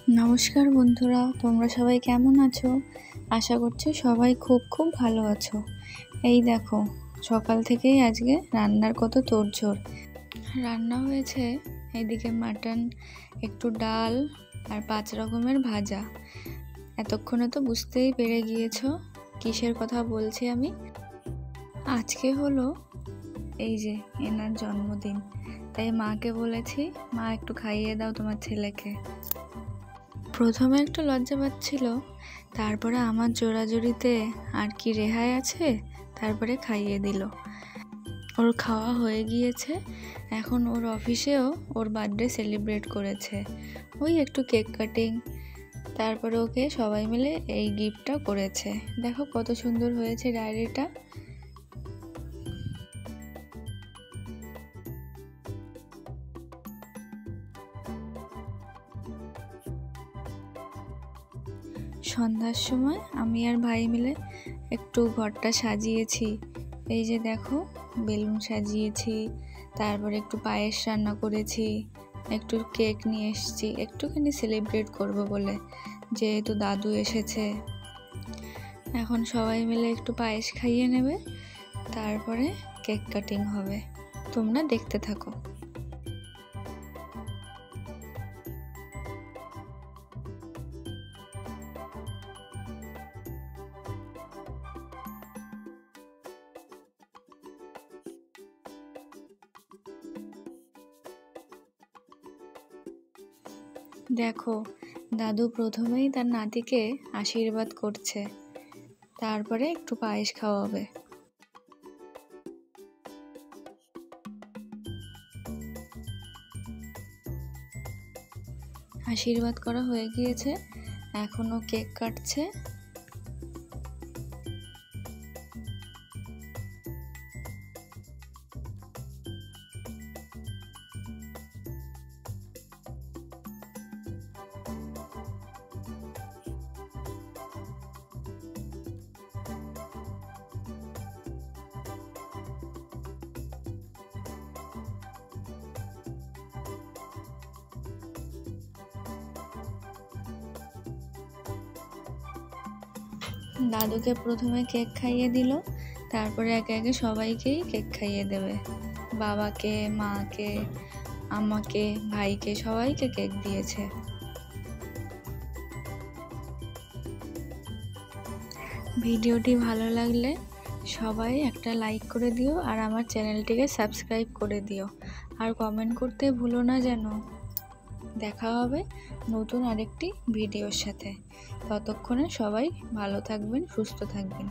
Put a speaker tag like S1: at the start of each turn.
S1: নমস্কার বন্ধুরা, তোমরা সবাই কেমন আছো? আশা করছি সবাই খুব ভালো আছো। এই দেখো, সকাল থেকেই আজকে রান্নার কত তোড়জোড়। রান্না হয়েছে এদিকে মাটন, একটু ডাল আর 5 রকমের ভাজা। এতক্ষণে তো বুঝতেই পেরে গিয়েছো কিসের কথা বলছি আমি। আজকে হলো এই যে এনার জন্মদিন, তাই মাকে বলেছি, মা একটু খাইয়ে দাও তোমার ছেলেকে। প্রথমে একটু লজ্জা পাচ্ছিল, তারপরে আমার জোরাজুরিতে আর কি রেহাই আছে, তারপরে খাইয়ে দিল। ওর খাওয়া হয়ে গিয়েছে, এখন ওর অফিসেও ওর বার্থডে সেলিব্রেট করেছে। ওই একটু কেক কাটিং, তারপরে ওকে সবাই মিলে এই গিফটটা করেছে। দেখো কত সুন্দর হয়েছে ডায়েরিটা। সন্ধ্যার সময় আমি আর ভাই মিলে একটু ঘরটা সাজিয়েছি। এই যে দেখো, বেলুন সাজিয়েছি, তারপরে একটু পায়েস রান্না করেছি, একটু কেক নিয়ে এসেছি একটুখানি সেলিব্রেট করব বলে, যেহেতু দাদু এসেছে। এখন সবাই মিলে একটু পায়েস খাইয়ে নেবে, তারপরে কেক কাটিং হবে। তোমরা দেখতে থাকো। দেখো, দাদু প্রথমেই তার নাতিকে আশীর্বাদ করছে, তারপরে একটু পায়েস খাওয়াবে। আশীর্বাদ করা হয়ে গিয়েছে, এখনো কেক কাটছে। দাদুকে প্রথমে কেক খাইয়ে দিল, তারপরে একে একে সবাইকেই কেক খাইয়ে দেবে। বাবাকে, মাকে, আমাকে, ভাইকে, সবাইকে কেক দিয়েছে। ভিডিওটি ভালো লাগলে সবাই একটা লাইক করে দিও, আর আমার চ্যানেলটিকে সাবস্ক্রাইব করে দিও, আর কমেন্ট করতে ভুলো না যেন। দেখা হবে নতুন আরেকটি ভিডিওর সাথে। ততক্ষণে সবাই ভালো থাকবেন, সুস্থ থাকবেন।